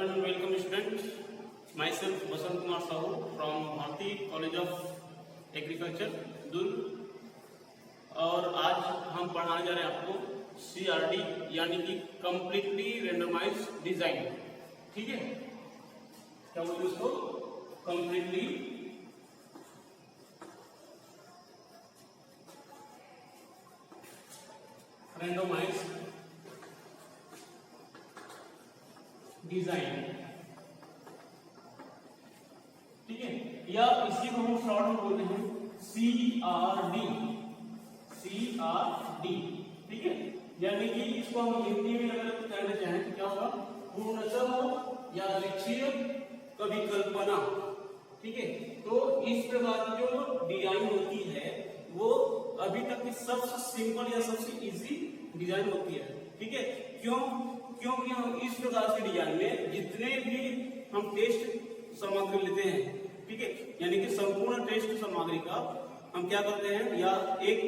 afternoon and welcome students. Myself Basant Kumar Sahu from Bharati College of Agriculture, दुर्ग। और आज हम पढ़ाने जा रहे हैं आपको CRD यानी कि कम्प्लीटली रेंडमाइज्ड डिजाइन। ठीक है, क्या बोलते हैं उसको? Completely randomised design. ठीक है, या इसी को हम शॉर्ट में बोलते हैं CRD। ठीक है, यानी कि इसको हम हिंदी में अगर कहना चाहें तो क्या होगा? पूर्णतः यादृच्छिक कविकल्पना। ठीक है, तो इस प्रकार की जो डिजाइन होती है वो अभी तक की सबसे सिंपल या सबसे इजी डिजाइन होती है। ठीक है, क्योंकि हम इस प्रकार के डिजाइन में जितने भी हम टेस्ट सामग्री लेते हैं, ठीक है, यानी कि संपूर्ण टेस्ट सामग्री का हम क्या करते हैं, या एक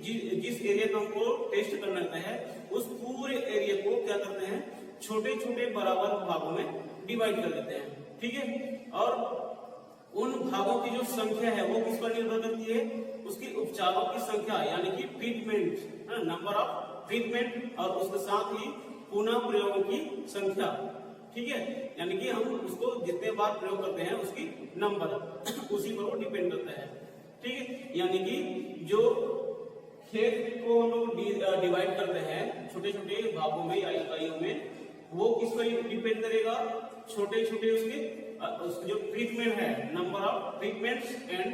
जिस एरिया को हमको टेस्ट करना रहता है उस पूरे एरिया को क्या करते हैं, छोटे छोटे बराबर भागों में डिवाइड कर देते हैं। ठीक है, और उन भागों की जो संख्या है वो किस पर निर्भर करती है? उसकी उपचारों की संख्या यानी कि ट्रीटमेंट, नंबर ऑफ ट्रीटमेंट, और उसके साथ ही पुनः प्रयोगों की संख्या। ठीक है, यानी कि हम उसको जितने बार प्रयोग करते हैं उसकी नंबर उसी पर वो डिपेंड करता है। ठीक है, यानी कि जो खेत को हम लोग डिवाइड करते हैं छोटे छोटे भागों में या इकाइयों में, वो किस पर डिपेंड करेगा? छोटे छोटे उसके जो ट्रीटमेंट है, नंबर ऑफ ट्रीटमेंट्स, एंड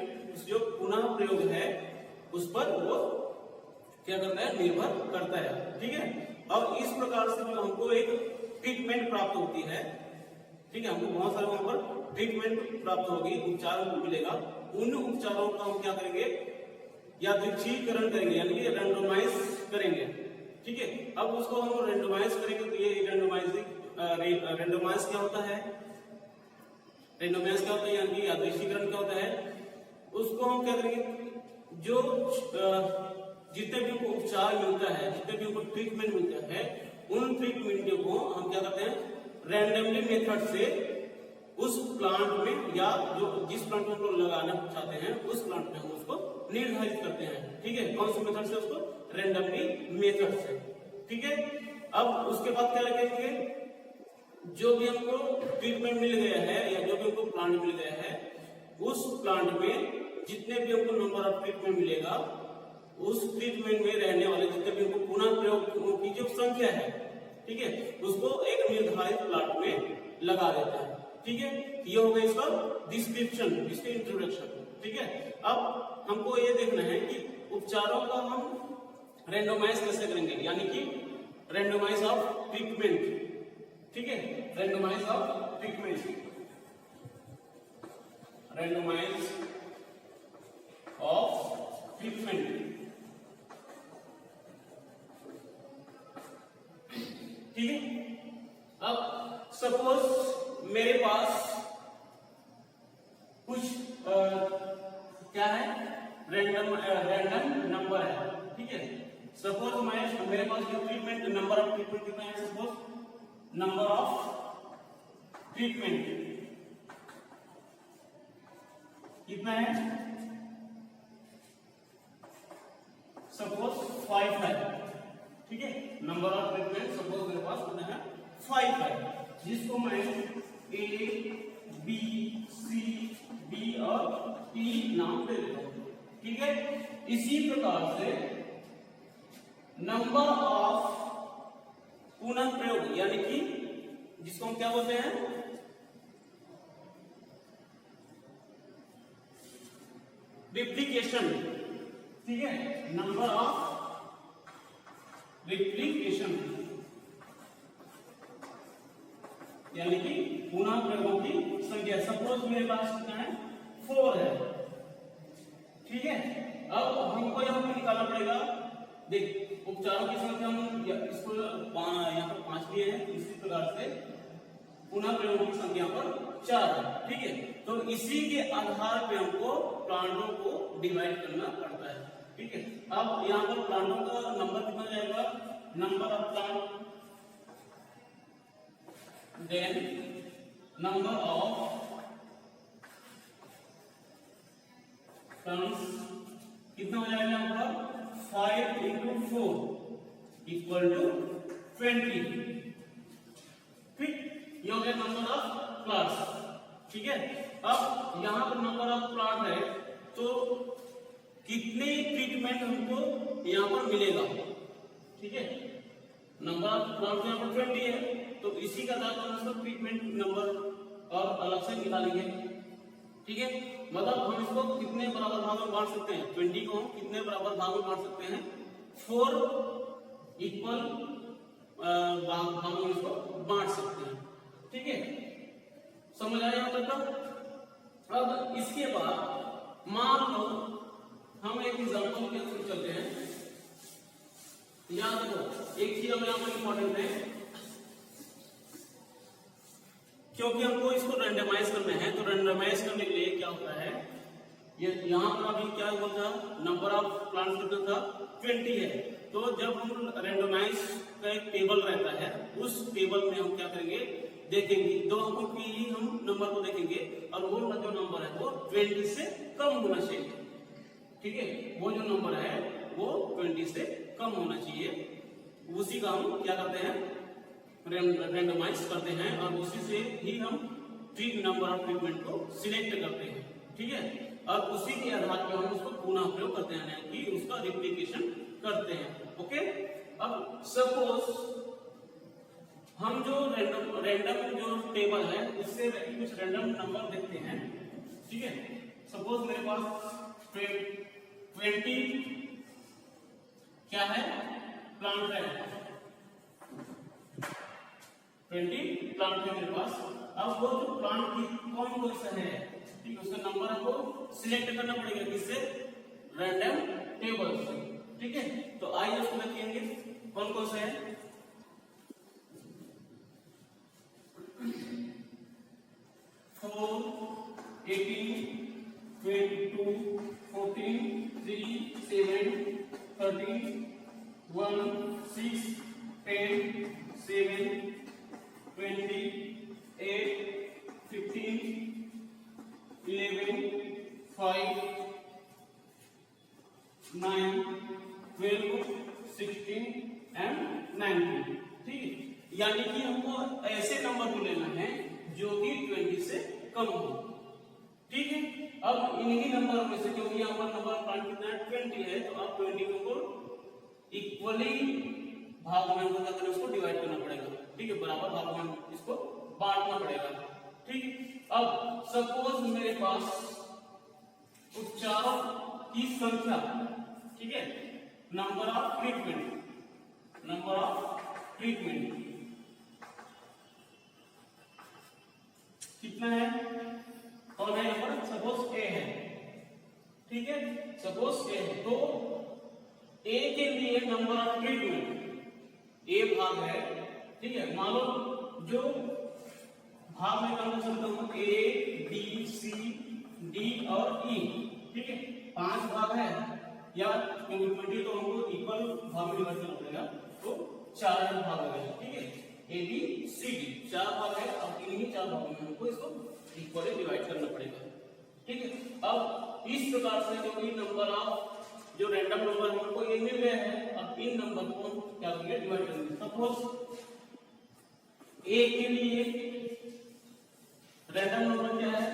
जो पुनः प्रयोग है उस पर वो क्या करता है, निर्भर करता है। ठीक है, अब इस प्रकार से हमको एक ट्रीटमेंट प्राप्त होती है। ठीक है, हमको बहुत सारे वहां पर ट्रीटमेंट प्राप्त होगी, उपचार मिलेगा। उन उपचारों का हम क्या करेंगे? यादृच्छिकरण करेंगे, यानी कि रैंडमाइज करेंगे। ठीक है, अब उसको हम रैंडमाइज करेंगे तो ये रैंडमाइज क्या होता है? रैंडमाइज क्या होता है यानी कि यादृच्छिकरण क्या होता है? उसको हम क्या करेंगे, जो जितने भी उनको उपचार मिलता है, जितने भी उनको ट्रीटमेंट मिलता है, उन ट्रीटमेंट को हम क्या करते हैं, रैंडमली मेथड से उस प्लांट में, या जो जिस प्लांट को हम लोग लगाना चाहते हैं उस प्लांट में हम उसको निर्धारित करते हैं। ठीक है, कौन से मेथड से? उसको रैंडमली मेथड से। ठीक है, अब उसके बाद क्या करेंगे, जो भी हमको ट्रीटमेंट मिल गया है या जो भी हमको प्लांट मिल गया है, उस प्लांट में जितने भी हमको नंबर ऑफ ट्रीटमेंट मिलेगा, उस ट्रीटमेंट में रहने वाले जितने भी हमको पुनः प्रयोग की जो संख्या है, ठीक है, उसको एक निर्धारित प्लांट में लगा देता है। ठीक है, ये हो गया इसका डिस्क्रिप्शन, इसके इंट्रोडक्शन। ठीक है, अब हमको ये देखना है कि उपचारों का हम रैंडमाइज कैसे करेंगे, यानी कि रैंडमाइज ऑफ ट्रीटमेंट। ठीक है, randomise of treatment, randomise of treatment. ठीक है, अब सपोज मेरे पास कुछ क्या है, रैंडम नंबर है। ठीक है, सपोज मेरे पास जो ट्रीटमेंट, नंबर ऑफ ट्रीटमेंट कितना है? सपोज नंबर ऑफ ट्रीटमेंट कितना है? सपोज 5 है। ठीक है, नंबर ऑफ ट्रीटमेंट सपोज मेरे पास कितना है? 5 है, जिसको मैं A, B, C, D और E नाम दे देता हूं। ठीक है, इसी प्रकार से नंबर ऑफ पुनः प्रयोग, यानी कि जिसको हम क्या बोलते हैं, रिप्लिकेशन। ठीक है, नंबर ऑफ रिप्लिकेशन यानी कि पुनः प्रयोगों की संख्या। सपोज मेरे पास कितना है? 4 है। ठीक है, अब हमको यहाँ पर निकालना पड़ेगा, देख उपचारों की संख्या हम इसको यहाँ पर 5 लिए हैं, इसी प्रकार से पुनः प्रयोगों की संख्या पर 4 है। ठीक है, तो इसी के आधार पे हमको प्लांटों को डिवाइड करना पड़ता है। ठीक है, अब यहाँ पर प्लांटों का नंबर कितना जाएगा? Number of plant then number of turns कितना हो जाएगा यहाँ पर 5 into 4 इक्वल टू 20। ठीक, ये हो गया नंबर ऑफ प्लॉट्स। ठीक है, अब यहाँ पर नंबर ऑफ प्लॉट है तो कितने ट्रीटमेंट हमको यहाँ पर मिलेगा। ठीक है, नंबर ऑफ प्लॉट यहाँ पर 20 है तो इसी का आधार पर हम ट्रीटमेंट नंबर और अलग से निकालेंगे। ठीक है, मतलब हम इसको कितने बराबर भाग में बांट सकते हैं, 20 को हम कितने बराबर भाग में बांट सकते हैं, 4 इक्वल भागों में इसको बांट सकते हैं। ठीक है, समझ आया मतलब। अब इसके बाद मान लो हम एक एग्जांपल के थ्रू चलते हैं। याद रखो एक चीज हमें यहाँ पर इंपॉर्टेंट है, क्योंकि हमको इसको रेंडमाइज करना है तो रेंडमाइज करने के लिए क्या होता है, ये यहाँ पर अभी क्या हुआ था, नंबर ऑफ प्लांट्स कितना था 20 है। तो जब हम रेंडमाइज का एक टेबल रहता है उस टेबल में हम क्या करेंगे, देखेंगे 2 अंकों की ही हम नंबर को देखेंगे और वो जो नंबर है वो 20 से कम होना चाहिए। ठीक है, वो जो नंबर है वो 20 से कम होना चाहिए, उसी का हम क्या करते हैं, रेंडमाइज करते हैं और उसी से ही हम नंबर ऑफ ट्रीटमेंट को सिलेक्ट करते हैं। ठीक है, और उसी के आधार पर हम उसको पुनः प्रयोग करते हैं कि उसका रिप्लिकेशन करते हैं। ओके, अब सपोज हम जो रैंडम जो टेबल है उससे कुछ रैंडम नंबर देखते हैं। ठीक है, सपोज मेरे पास 20 क्या है, प्लांट है, 20 प्लांट है मेरे पास। अब वो जो प्लांट की कौन सा है, ठीक है, उसका नंबर हमको सिलेक्ट करना पड़ेगा किससे, रैंडम टेबल से। ठीक है, तो आइए उसको देखेंगे कौन सा है। Four 18 22 14 3 7 13 1 6 10 7 20 8 15 11 5 9 12 16 and 19। ठीक है, यानी कि हमको ऐसे नंबर को लेना है जो कि 20 से कम हो। ठीक है, अब इन्हीं नंबर में से, क्योंकि यहाँ पर नंबर प्लांट कितना है 20 है, तो आप 20 को इक्वली भाग में क्या करना, उसको डिवाइड करना पड़ेगा। ठीक है, बराबर भाग में इसको बांटना पड़ेगा। ठीक है, अब सपोज मेरे पास उपचारों की संख्या, ठीक है, नंबर ऑफ ट्रीटमेंट कितना है, कौन है यहाँ पर, सपोज ए है। ठीक है, सपोज ए है तो ए के लिए नंबर ऑफ ट्रीटमेंट ए भाग है। ठीक है, मान लो जो भाग में करना चाहता हूं ए बी सी डी और ई। ठीक है, 5 भाग है, या 20 तो हमको इक्वल भाग में डिवाइड करना पड़ेगा, तो 4 भाग हो गए। ठीक है, ए बी सी डी 4 भाग है, अब इन्हीं 4 भागों में हमको इसको इक्वली डिवाइड करना पड़ेगा। ठीक है, अब इस प्रकार से जो भी नंबर ऑफ जो रैंडम नंबर हमको ये मिल गए हैं, अब इन नंबर को हम क्या करेंगे, डिवाइड करेंगे। सपोज ए के लिए रैंडम नंबर क्या है,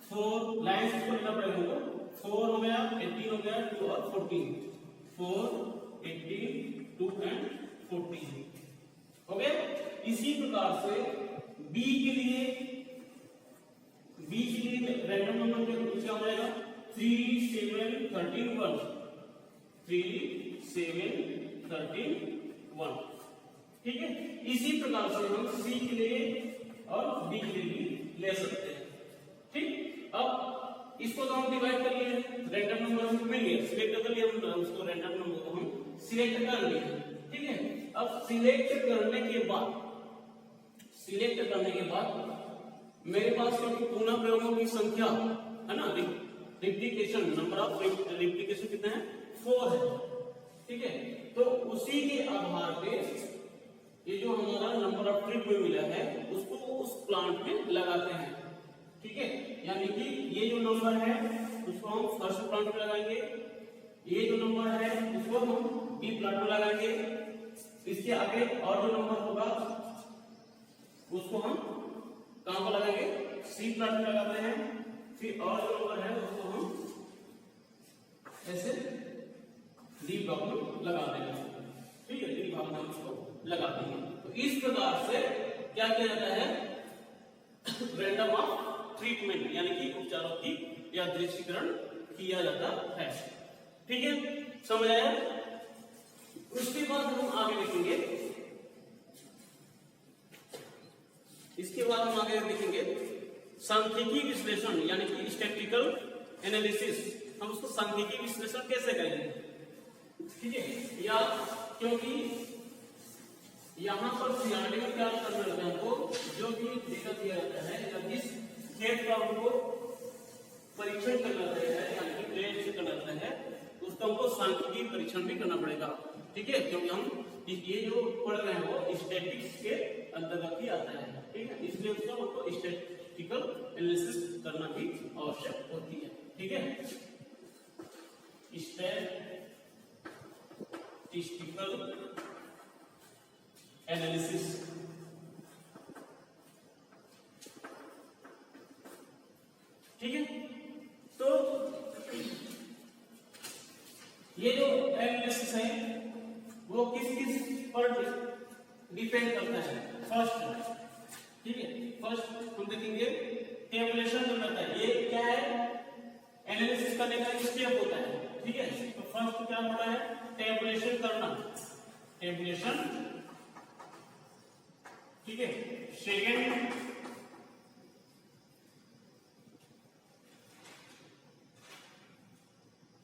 4 लाइंस को लेना पड़ेगा हमको, 4 हो गया, 18 हो गया, 2 और 14, 4 18 2 एंड 14 हो गया। इसी प्रकार से बी के लिए रैंडम नंबर क्या हो जाएगा, 3 7 13 1, 3 7 13 1। ठीक है, इसी प्रकार से हम सी के लिए और डी के लिए भी ले सकते हैं। ठीक, अब इसको तो हम डिवाइड कर लिए, रैंडम नंबर हमको मिल गया, सिलेक्ट कर लिया, हम उसको रैंडम नंबर को हम सिलेक्ट कर लिए। ठीक है, अब सिलेक्ट करने के बाद मेरे पास क्योंकि पुनः प्रयोगों की संख्या है ना, रिप्लिकेशन नंबर ऑफ रिप्लिकेशन कितना है, 4 है। ठीक है, तो उसी के आधार पे ये जो हमारा नंबर ऑफ ट्रिप में मिला है उसको उस प्लांट में लगाते हैं, ठीक है। यानी कि ये जो नंबर है उसको हम फर्स्ट प्लांट में लगाएंगे, ये जो नंबर है उसको हम बी प्लांट में लगाएंगे, इसके आगे और जो नंबर होगा उसको हम कहां पर लगाएंगे, सी प्लांट में लगाते हैं, फिर और जो नंबर है उसको हम ऐसे डी ब्लॉक में लगा देंगे, ठीक है। डी भाग में उसको लगा देंगे। तो इस प्रकार से क्या किया जाता है, रैंडम ऑफ ट्रीटमेंट यानी कि उपचारों की यादृच्छिकरण किया जाता है, ठीक है। समझ आया? उसके बाद हम आगे देखेंगे, इसके बाद हम आगे देखेंगे सांख्यिकी विश्लेषण यानी कि स्टैटिस्टिकल एनालिसिस। हम उसको सांख्यिकी विश्लेषण कैसे करेंगे, ठीक है। या क्योंकि यहां पर सीआरडी में क्या करना रहता है, हमको जो भी डेटा दिया जाता है या जिस खेत का हमको परीक्षण करना रहता है यानी कि टेस्ट करना रहता है उसका हमको सांख्यिकी परीक्षण भी करना पड़ेगा, ठीक है। क्योंकि हम ये जो पढ़ रहे हैं वो स्टैटिस्टिक्स के अंतर्गत ही आता है, ठीक है। इसलिए उसका हमको स्टैटिस्टिकल एनालिसिस करना भी आवश्यक होती है, ठीक है। स्टैटिस्टिकल एनालिसिस, ठीक है। तो ये जो एनालिसिस है वो किस किस पर डिपेंड करता है, फर्स्ट, ठीक है। फर्स्ट हम देखेंगे टेबुलेशन जो रहता है, ये क्या है, एनालिसिस करने का स्टेप होता है, ठीक है। तो फर्स्ट क्या होता है, टेबुलेशन करना, टेबुलेशन, ठीक है। Second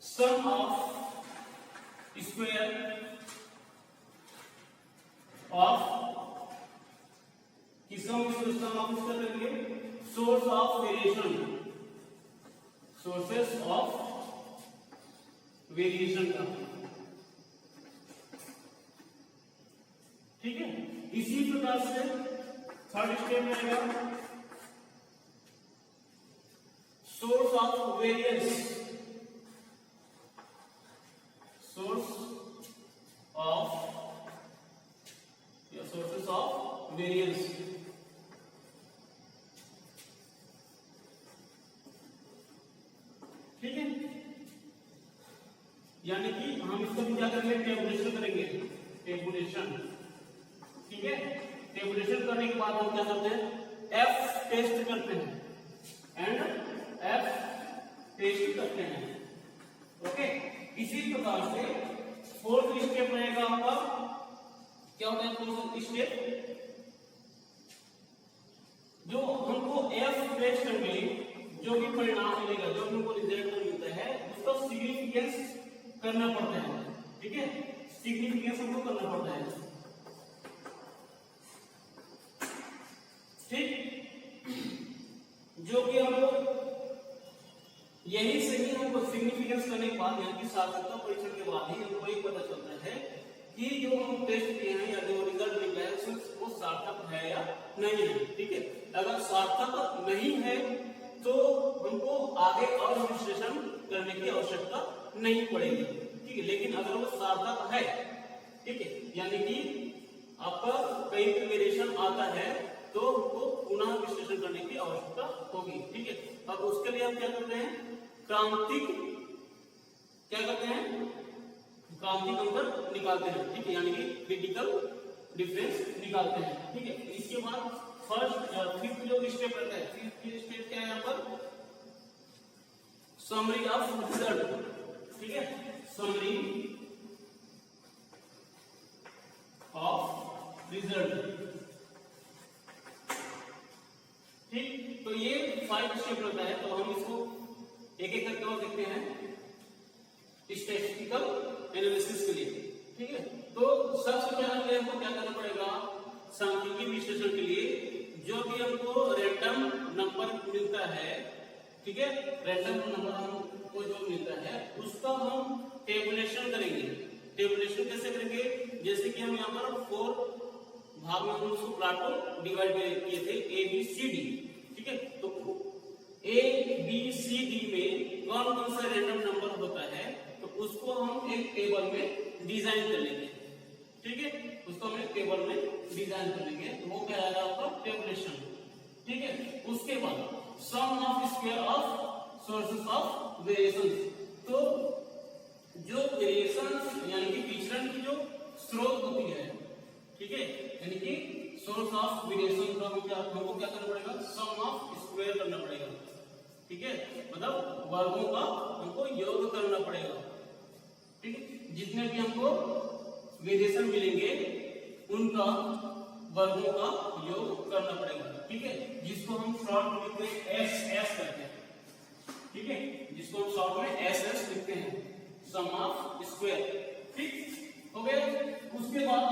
sum of square of किसम ऑफ करेंगे, source of variation, sources of variation का, ठीक है। इसी प्रकार से थर्ड स्टेप में आएगा source of variance, source of या सोर्सेस ऑफ वेरिएंस, ठीक है। यानी कि हम इसको क्या करेंगे, टेबुलेशन करेंगे, टेबुलेशन, ठीक है। टेबुलेशन करने के बाद हम क्या करते हैं, एफ टेस्ट करते हैं एंड एफ टेस्ट करते हैं, ओके। इसी प्रकार से फोर्थ स्टेप रहेगा आपका, क्या होता है फोर्थ स्टेप, जो हमको एफ टेस्ट करके जो भी परिणाम मिलेगा, जो हमको रिजल्ट मिलता है उसका सिग्निफिकेंस करना पड़ता है, ठीक है। सिग्निफिकेंस हमको करना पड़ता है, ठीक। जो कि हम लोग यही से ही हमको सिग्निफिकेंस करने के बाद यानी कि सार्थकता परीक्षण के बाद ही हमको ये पता चलता है कि जो हम टेस्ट किए हैं या जो रिजल्ट निकला है वो सार्थक है या नहीं है, ठीक है। अगर सार्थक नहीं है तो हमको आगे और विश्लेषण करने की आवश्यकता नहीं पड़ेगी, ठीक है। लेकिन अगर वो सार्थक है, ठीक है, यानी कि आपका कहीं भी वेरिएशन आता है तो हमको पुनः विश्लेषण करने की आवश्यकता होगी, ठीक है। अब उसके लिए हम क्या करते हैं, क्रांतिक, क्या करते हैं, क्रांतिक अंतर निकालते हैं, ठीक है। यानी कि क्रिटिकल डिफरेंस निकालते हैं, ठीक है। इसके बाद फिफ्थ जो स्टेप रहता है, फिफ्थ स्टेप क्या है यहाँ पर, समरी ऑफ रिजल्ट, ठीक है। समरी ऑफ रिजल्ट, ठीक। तो ये 5 स्टेप रहता है। तो हम इसको एक एक करके और देखते हैं स्टैटिस्टिकल एनालिसिस के लिए, ठीक है। तो सबसे पहले हमको क्या करना पड़ेगा, सांख्यिकी विश्लेषण के लिए जो भी हमको रैंडम नंबर मिलता है, ठीक है, रैंडम नंबर हमको जो मिलता है उसका हम टेबुलेशन करेंगे। टेबुलेशन कैसे करेंगे, जैसे कि हम यहाँ पर 4 भाग में हमने उसको प्लॉट को डिवाइड किए थे ए बी सी डी, ठीक है। तो ए बी सी डी में कौन कौन सा रैंडम नंबर होता है तो उसको हम एक टेबल में डिजाइन कर लेंगे, ठीक है। उसको हम एक टेबल में डिजाइन कर लेंगे तो वो क्या आएगा आपका टेबुलेशन, ठीक है। उसके बाद sum of square of sources of variations, तो जो वेरिएशन यानी कि विचलन की जो स्रोत होती है, ठीक है, यानी कि सोर्स ऑफ वेरिएशन का हमको क्या करना पड़ेगा, सम ऑफ स्क्वायर करना पड़ेगा, ठीक है। मतलब वर्गों का हमको योग करना पड़ेगा, ठीक है। जितने भी हमको वेरिएशन मिलेंगे उनका वर्गों का योग करना पड़ेगा, ठीक है। जिसको हम शॉर्ट में लिखते हैं एस एस करते हैं, ठीक है, जिसको हम शॉर्ट में एस एस लिखते हैं, सम ऑफ स्क्वायर, ठीक हो गया। उसके बाद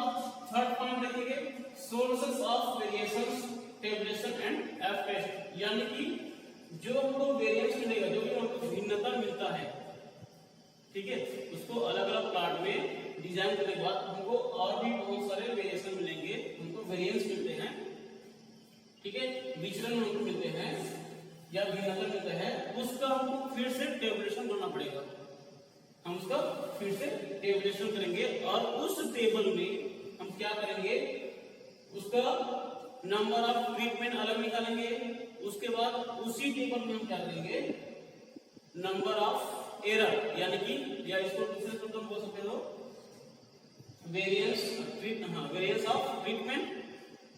थर्ड पॉइंट देखेंगे sources of variations tabulation and F test, यानी कि जो हमको वेरिएंस मिलेगा, जो भी हमको भिन्नता मिलता है, ठीक है, उसको अलग अलग प्लॉट में डिजाइन करने के बाद हमको और भी बहुत सारे वेरिएशन मिलेंगे, उनको वेरिएंस मिलते हैं, ठीक है, विचलन हमको मिलते हैं या भिन्नता मिलता है, उसका हमको फिर से टेबुलेशन करना पड़ेगा। हम उसका फिर से टेबुलेशन करेंगे और उस टेबल में हम क्या करेंगे, उसका नंबर ऑफ ट्रीटमेंट अलग निकालेंगे। उसके बाद उसी टेबल में हम क्या करेंगे, नंबर ऑफ एरर, यानी कि या इसको दूसरे शब्दों में बोल सकते हो वेरिएंस ऑफ ट्रीटमेंट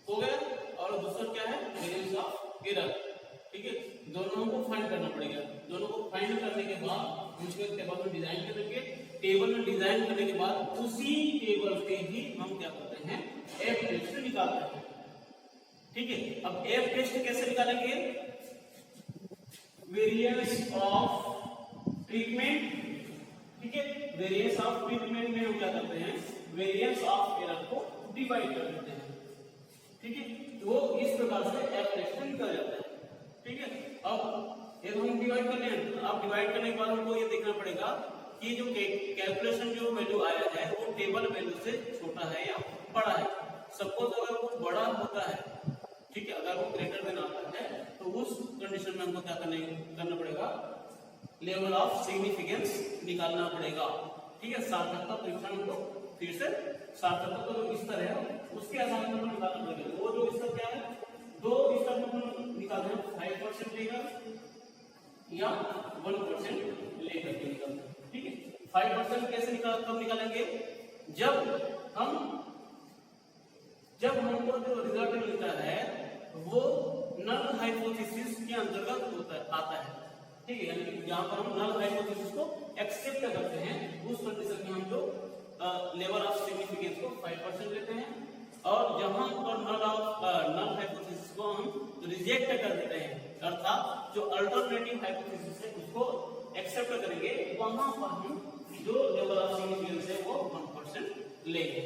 हो गया, और दूसरा क्या है वेरिएंस ऑफ एरर, ठीक है। दोनों को फाइंड करना पड़ेगा। दोनों को फाइंड करने के बाद उसको टेबल में डिजाइन करेंगे। टेबल में डिजाइन करने के बाद उसी टेबल पे ही हम क्या करते हैं, एफ टेस्ट निकालते हैं, ठीक है। अब एफ टेस्ट कैसे निकालेंगे, वेरिएंस ऑफ ट्रीटमेंट, ठीक है, वेरिएंस ऑफ ट्रीटमेंट में हम क्या करते हैं, वेरिएंस ऑफ एरर को डिवाइड कर देते हैं, ठीक है। तो इस प्रकार से एफ टेस्ट निकल जाता है, ठीक है। अब ये हम डिवाइड कर लें, अब डिवाइड करने के बाद हमको ये देखना पड़ेगा कि जो कैलकुलेशन जो वैल्यू आया है वो टेबल वैल्यू से छोटा है या बड़ा है। सपोज अगर वो बड़ा होता है, ठीक है, अगर वो ग्रेटर देन आता है तो उस कंडीशन में हमको क्या करना पड़ेगा, लेवल ऑफ सिग्निफिकेंस निकालना पड़ेगा, ठीक है। सार्थकता परीक्षण हमको फिर से सार्थकता तो इस तरह है उसके आधार पर निकालना पड़ेगा। वो जो स्तर क्या है, दो स्तर हम निकालते हैं, 5% लेकर या 1% लेकर के निकालते हैं, ठीक है। 5% कैसे कब निकालेंगे, जब हमको जो रिजल्ट मिलता है वो नल हाइपोथेसिस के अंतर्गत आता है, ठीक है। यानी कि यहाँ पर हम नल हाइपोथेसिस को एक्सेप्ट करते हैं, उस कंडीशन में हम जो लेवल ऑफ सिग्निफिकेंस को 5% लेते हैं, और जहां पर नल हाइपोथेसिस को हम रिजेक्ट कर देते हैं, अर्थात जो अल्टरनेटिव हाइपोथेसिस है उसको एक्सेप्ट करेंगे, वहां पर हम जो लेवल ऑफ सिग्निफिकेंस है वो 1% लेंगे,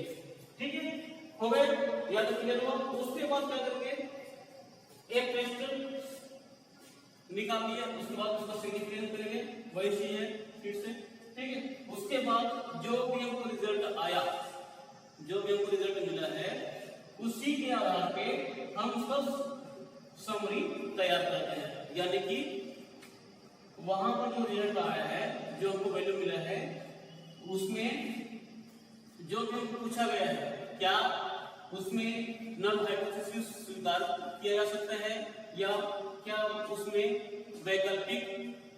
ठीक है। हो गए या तो क्लियर हुआ। उसके बाद क्या करेंगे, एक टेस्ट निकाल लिया, उसके बाद उसका सिग्निफिकेंस करेंगे, वही चीज है फिर से, ठीक है। उसके बाद जो भी हमको रिजल्ट आया, जो भी हमको रिजल्ट मिला है, उसी के आधार पे हम उसका समरी तैयार करते हैं, यानी कि वहां पर जो रिजल्ट आया है, जो हमको वैल्यू मिला है, उसमें जो भी हमको पूछा गया है, क्या उसमें नल हाइपोथेसिस स्वीकार किया जा सकता है या क्या उसमें वैकल्पिक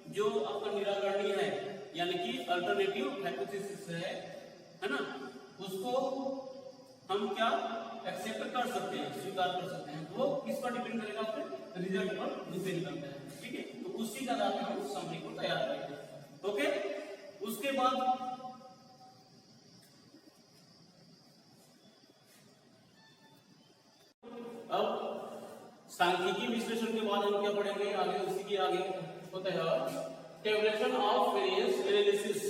जो आपका निराकरणीय है, यानी कि अल्टरनेटिव हाइपोथेसिस है ना, उसको हम क्या एक्सेप्ट कर सकते हैं, स्वीकार कर सकते हैं। वो किस पर डिपेंड करेगा, आपके रिजल्ट पर डिपेंड करता है, ठीक है। तो उसी का आधार पर हम समरी को तैयार करेंगे, ओके। उसके बाद अब सांख्यिकी विश्लेषण के बाद हम क्या पढ़ेंगे आगे, उसी के आगे होता है टेबुलेशन ऑफ वेरिएंस एनालिसिस,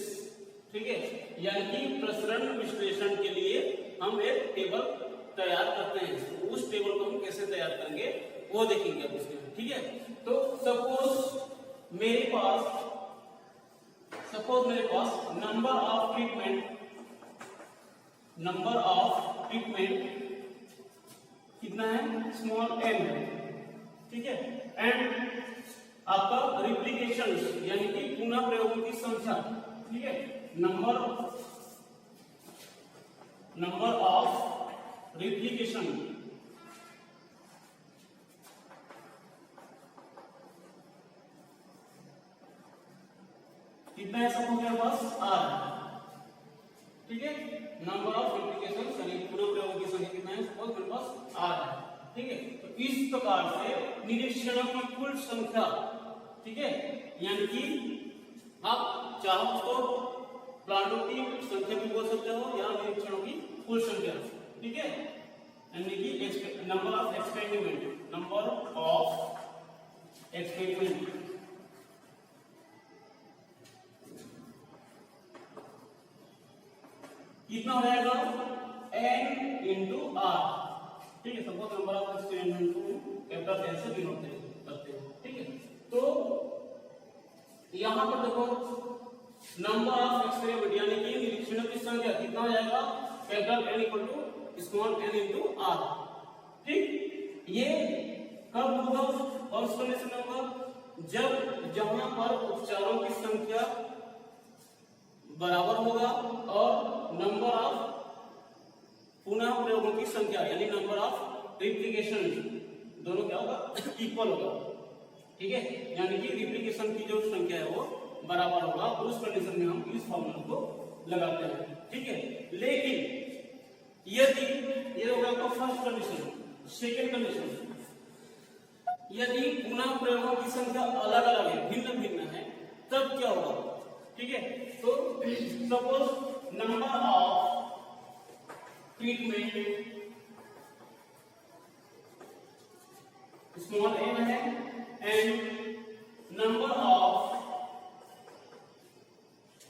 ठीक है। यानी कि प्रसरण विश्लेषण के लिए हम एक टेबल तैयार करते हैं, तो उस टेबल को हम कैसे तैयार करेंगे वो देखेंगे अब इसमें, ठीक है। तो सपोज मेरे पास नंबर ऑफ ट्रीटमेंट कितना है, स्मॉल m है, ठीक है। एंड आपका रिप्लिकेशन यानी कि पुनः प्रयोगों की संख्या, ठीक है, नंबर ऑफ रिप्लिकेशन कितना है, सब हो गया बस r, ठीक है। नंबर ऑफ रिप्लिकेशन यानी पुनः प्रयोगों की संख्या कितना है, सपोज मेरे पास r है, ठीक है। तो इस प्रकार से निरीक्षणों की कुल संख्या, ठीक है, यानी कि आप चाहो तो प्लांटों की संख्या भी बोल सकते हो या निरीक्षणों की कुल संख्या, ठीक है, यानी कि नंबर ऑफ एक्सपेरिमेंट, कितना हो जाएगा, n इंटू r, ठीक है। सपोज नंबर ऑफ एक्सपेरिमेंट को कैपिटल N से डिनोट करते हैं, ठीक है। तो यहां पर देखो नंबर ऑफ एक्सपेरिमेंट यानी कि निरीक्षणों की संख्या कितना हो जाएगा, capital N equal to small n into r, ठीक। ये कब होगा, फर्स्ट कंडीशन में होगा जब जहां पर उपचारों की संख्या बराबर होगा और नंबर ऑफ पुनः प्रयोगों की संख्या यानी नंबर ऑफ रिप्लिकेशन दोनों क्या होगा, इक्वल होगा, ठीक है। यानी कि रिप्लिकेशन की जो संख्या है वो बराबर होगा, उस कंडीशन में हम इस फॉर्मूला को लगाते हैं, ठीक है। लेकिन यदि ये होगा आपका फर्स्ट कंडीशन, सेकेंड कंडीशन, यदि पुनः प्रयोगों की संख्या अलग अलग है, भिन्न भिन्न है, तब क्या होगा, ठीक है। तो suppose number of treatment small m है एंड नंबर ऑफ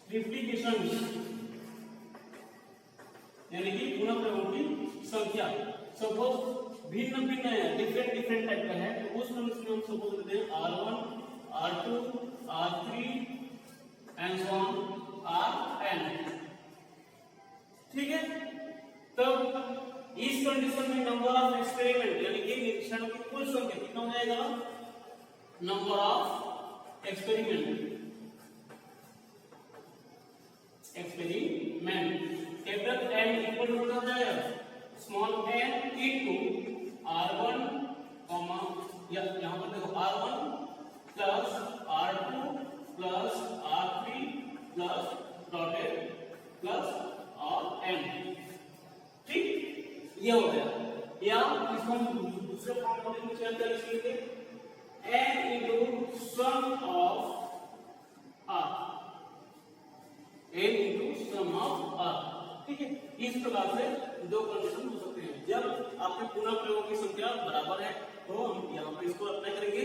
रिप्लिकेशन यानी कि पुनः प्रयोगों की संख्या सपोज भिन्न भिन्न है, डिफरेंट टाइप का है, तो उस कंडीशन में हम सपोज लेते हैं R1, R2, R3 and so on Rn, ठीक है। तब इस कंडीशन में नंबर ऑफ एक्सपेरिमेंट यानी कि निरीक्षणों की कुल संख्या कितना हो जाएगा, number of experiment capital N equal to हो जाएगा स्मॉल n इनटू R1 या यहां पर देखो R1 plus R2 plus R3 plus dotted plus Rn, ठीक, ये हो गया। या इसको हम दूसरे फॉर्मूले में चेंज कर लिखेंगे n into sum of r, n into sum of r, ठीक है। इस प्रकार से दो कंडीशन हो सकते हैं, जब आपके पुनः प्रयोगों की संख्या बराबर है तो हम यहाँ पर इसको अप्लाई करेंगे,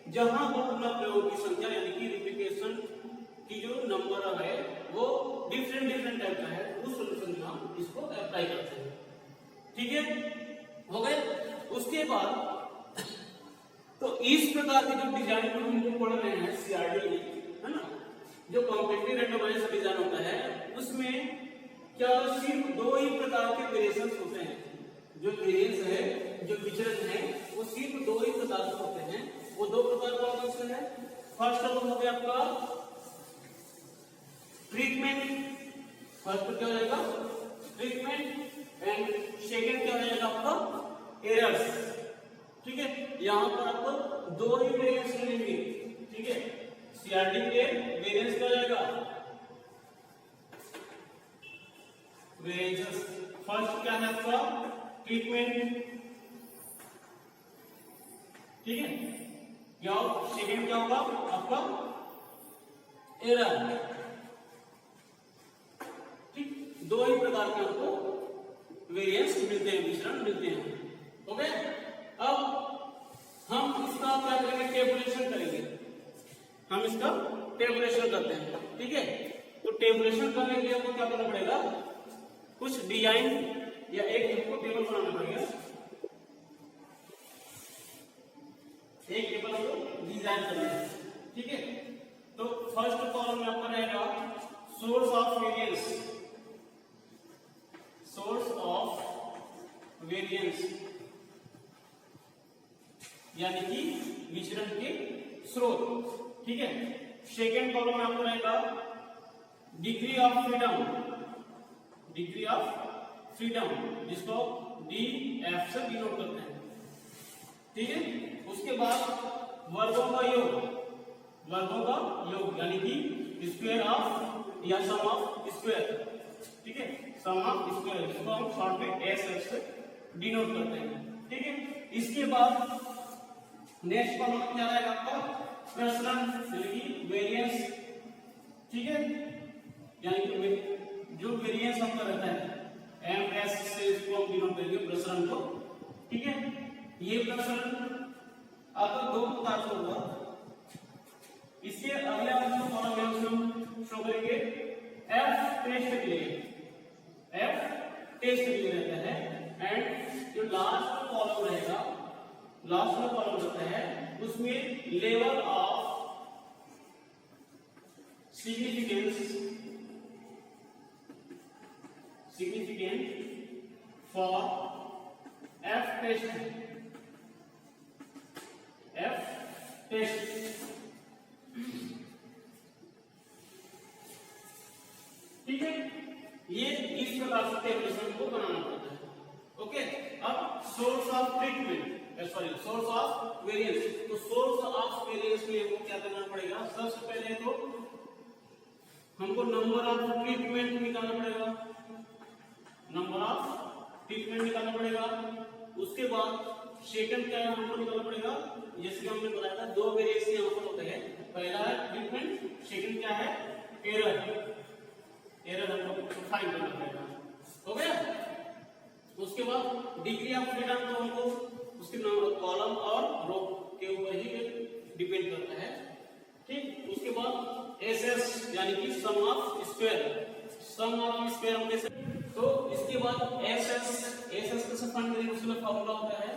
जहां पर पुनः प्रयोग की संख्या यानी कि रिप्लिकेशन की जो नंबर है वो डिफरेंट टाइप का है, उस सॉल्यूशन में हम इसको अप्लाई करते हैं, ठीक है, हो गए। उसके बाद तो इस प्रकार के जो डिजाइन में हम जो पढ़ रहे हैं सीआरडी है ना, जो कॉम्पिटिटिव रैंडमाइज्ड डिजाइन होता है उसमें क्या सिर्फ दो ही प्रकार के वेरिएशंस होते हैं, जो वेरिएंस है, जो विचरण है, वो सिर्फ दो ही प्रकार के होते हैं। वो दो प्रकार कौन से हैं, फर्स्ट ऑफ हो गया आपका ट्रीटमेंट, फर्स्ट क्या हो जाएगा ट्रीटमेंट एंड सेकंड क्या हो जाएगा आपका एरर्स, ठीक है। यहां पर आपको दो ही वेरिएंस मिलेंगे, ठीक है। सीआरडी के वेरिएंस क्या हो जाएगा, वेरिएंस फर्स्ट क्या है आपका ट्रीटमेंट, ठीक है, या सेकंड क्या होगा आपका एरर, ठीक। दो ही प्रकार के आपको वेरिएंस मिलते हैं, विचरण मिलते हैं, ओके। अब हम इसका क्या करेंगे, टेबुलेशन करेंगे, हम इसका टेबुलेशन करते हैं, ठीक है। तो टेबुलेशन करने के लिए आपको क्या करना पड़ेगा, कुछ डिजाइन या एक आपको टेबल बनाना पड़ेगा, एक टेबल को डिजाइन करना है, ठीक है। तो फर्स्ट कॉलम में आपका रहेगा source of variance, source of variance, यानी कि विचरण के स्रोत। ठीक है, सेकेंड कॉलम में आपको रहेगा degree of freedom, degree of freedom जिसको DF से डिनोट करते हैं। ठीक है, उसके बाद वर्गों का योग, वर्गों का योग यानी कि स्क्वायर ऑफ या सम ऑफ स्क्वायर। ठीक है, सम ऑफ स्क्वायर जिसको हम शॉर्ट में SF से डिनोट करते हैं। ठीक है, इसके बाद नेक्स्ट कॉलम क्या रहेगा आपका प्रसरण यानी कि वेरिएंस। ठीक है, यानी कि जो वेरिएंस आपका रहता है MS से इसको हम डिनोट करेंगे प्रसरण को। ठीक है, ये प्रसरण आपका दो प्रकार से होगा। इसके अगले जो कॉलम है उसमें हम शो करेंगे F टेस्ट के लिए, F टेस्ट के लिए रहता है। एंड जो लास्ट कॉलम रहेगा, लास्ट में कॉलम रहता है उसमें level of significance, significant for F test, F test. ठीक है, ये इस प्रकार से टेबलेशन को बनाना पड़ता है। ओके, अब source of treatment, sorry source of variance. तो सोर्स ऑफ वेरिएंस के लिए हमको क्या करना पड़ेगा, सबसे पहले तो हमको नंबर ऑफ ट्रीटमेंट निकालना पड़ेगा, नंबर ऑफ ट्रीटमेंट निकालना पड़ेगा। उसके बाद सेकंड क्या है हमको निकालना पड़ेगा, जैसे कि हमने बताया था दो वेरिएंस यहाँ पर होते हैं, पहला है ट्रीटमेंट, सेकंड क्या है एरर, एरर हमको फाइंड करना पड़ेगा। हो गया, उसके बाद डिग्री ऑफ फ्रीडम तो हमको उसके कॉलम और रो के ऊपर ही डिपेंड करता है। ठीक, उसके बाद SS यानी कि sum of square, sum of square हम कैसे, तो इसके बाद SS कैसे फाइंड करेंगे, उसका फॉर्मूला होता है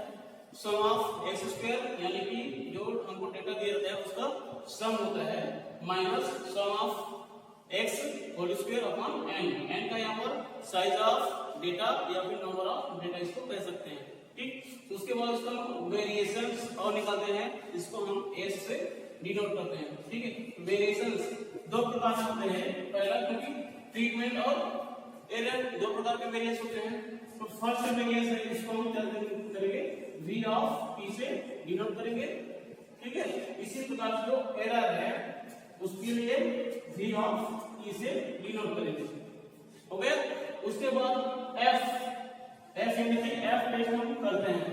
सम ऑफ x स्क्वायर यानी कि जो हमको डेटा दिया जाता है उसका सम होता है minus sum of x whole square upon n का यहाँ पर साइज ऑफ डेटा या फिर नंबर ऑफ डेटा इसको कह सकते हैं। ठीक, उसके बाद उसका वेरिएशंस और निकालते हैं, इसको हम S से डिनोट करते हैं। ठीक है, वेरिएशंस दो प्रकार से होते हैं, पहला क्योंकि ट्रीटमेंट और एरर दो प्रकार के वेरिएंस होते हैं। तो फर्स्ट वेरिएंस है इसको हम क्या करेंगे V ऑफ P से डिनोट करेंगे। ठीक है, इसी प्रकार से जो एरर है उसके लिए V ऑफ E से डिनोट करेंगे। हो गया, उसके बाद F यानी कि F टेस्ट हम करते हैं,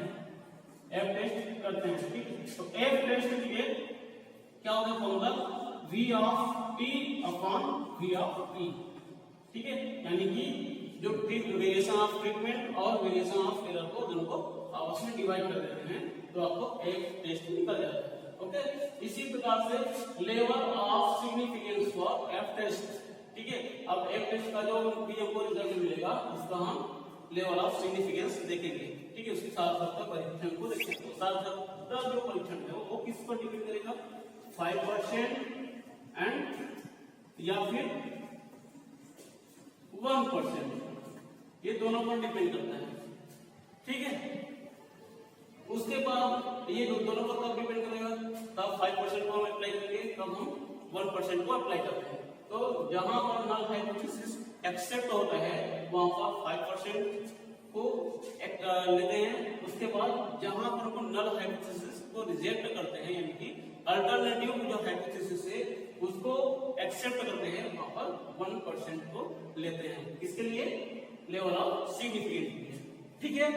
F टेस्ट करते हैं। ठीक, तो F टेस्ट के लिए क्या होगा formula V of T upon V of E। ठीक है, यानी कि जो वेरिएशन ऑफ ट्रीटमेंट और वेरिएशन ऑफ एरर को दोनों को आपस में डिवाइड कर देते हैं तो आपको एक टेस्ट निकल जाता है। ओके, इसी प्रकार से level of significance for F test. ठीक है, अब F टेस्ट का जो भी हमको रिजल्ट मिलेगा उसका हम लेवल ऑफ सिग्निफिकेंस देखेंगे। ठीक है, उसके साथ साथ परीक्षण को देखेंगे। तो साथ साथ जो परीक्षण है वो किस पर डिपेंड करेगा, 5% एंड या फिर 1%, ये दोनों पर डिपेंड करता है। ठीक है, उसके बाद ये दोनों पर कब डिपेंड करेगा, तब 5% को हम अप्लाई करेंगे, तब हम 1% को अप्लाई करते हैं। तो जहां पर नल हाइपोथेसिस एक्सेप्ट होता है वहां पर 5% को लेते हैं। उसके बाद जहां पर हम नल हाइपोथेसिस को रिजेक्ट करते हैं यानी कि अल्टरनेटिव जो हाइपोथेसिस है उसको एक्सेप्ट करते हैं वहां पर 1% को लेते हैं। इसके लिए लेवल ऑफ सिग्निफिकेंस। ठीक है,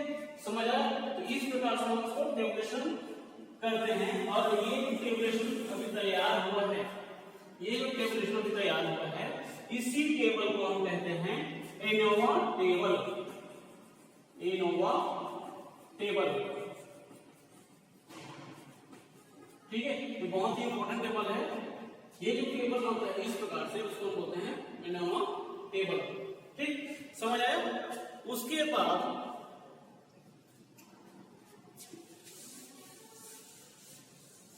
समझ आया? तो इस प्रकार से हम इसको टेबुलेशन करते हैं और ये टेबुलेशन अभी तैयार हुआ है, ये जो टेबुलेशन अभी तैयार हुआ है इसी टेबल को हम कहते हैं एनोवा टेबल, एनोवा टेबल। ठीक है, ये बहुत ही इंपॉर्टेंट टेबल है। ये जो टेबल होता है इस प्रकार से उसको हम बोलते हैं एनोवा टेबल। ठीक, समझ आया? उसके बाद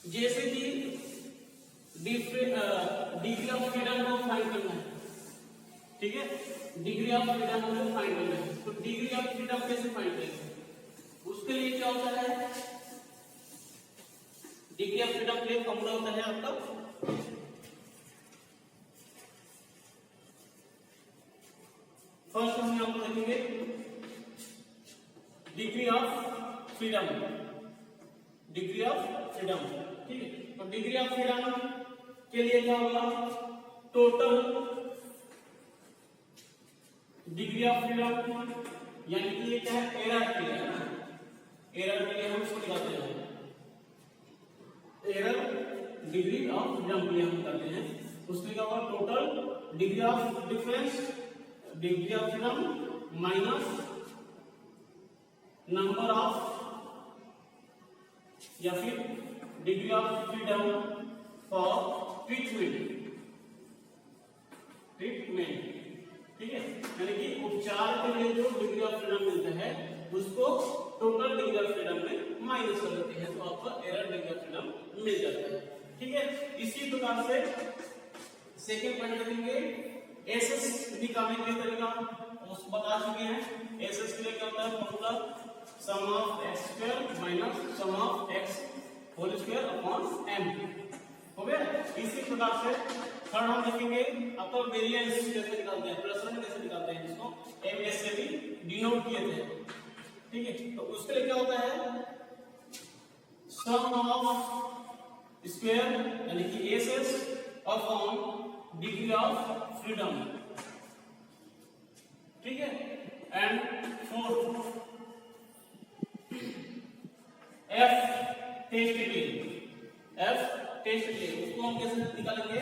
जैसे कि डिग्री ऑफ फ्रीडम को फाइंड करना है। ठीक है, डिग्री ऑफ फ्रीडम को फाइंड करना है, तो डिग्री ऑफ फ्रीडम कैसे फाइंड करेंगे? उसके लिए क्या होता है, डिग्री ऑफ फ्रीडम के लिए फॉर्मूला होता है आपका फर्स्ट हम यहाँ पर देखेंगे degree of freedom, degree of freedom, ठीक है। तो डिग्री ऑफ फ्रीडम के लिए क्या होगा, टोटल डिग्री ऑफ फ्रीडम यानी कि ये क्या है, एरर के लिए, एरर के लिए हम इसको निकालते हैं, एरर डिग्री ऑफ फ्रीडम के लिए हम करते हैं। उसके क्या होगा, total degree of difference, degree of freedom minus number of या फिर degree of freedom for treatment, treatment, ठीक है। यानी कि उपचार के लिए जो डिग्री ऑफ फ्रीडम मिलता है उसको टोटल डिग्री ऑफ फ्रीडम में माइनस कर देते हैं, तो आपका एरर डिग्री ऑफ फ्रीडम मिल जाता है, ठीक है। इसी प्रकार से सेकेंड पॉइंट देखेंगे एसएस निकालने के तरीका, उस बता चुके हैं। एसएस के लिए क्या होता है formula, sum of x square minus sum of x whole square upon m, हो गया। इसी प्रकार से थर्ड हम देखेंगे आपका वेरिएंस कैसे निकालते हैं, प्रसरण कैसे निकालते हैं, जिसको एम एस से भी डिनोट किए थे, ठीक है। तो उसके लिए क्या होता है, सम ऑफ स्क्वायर यानी कि SS upon degree of freedom, ठीक है। एंड फोर्थ एफ टेस्ट के लिए, एफ टेस्ट के लिए उसको हम कैसे निकालेंगे,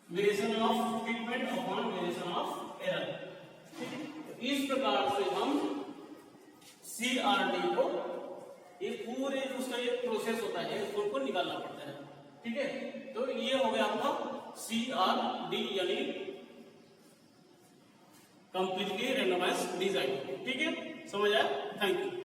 variation of treatment upon variation of error, ठीक है। तो इस प्रकार से हम सीआरडी को, ये पूरे उसका एक प्रोसेस होता है, उसको निकालना पड़ता है, ठीक है। तो ये हो गया आपका सीआरडी यानी कंप्लीटली रैंडमाइज्ड डिजाइन, ठीक है, समझ आया, थैंक यू।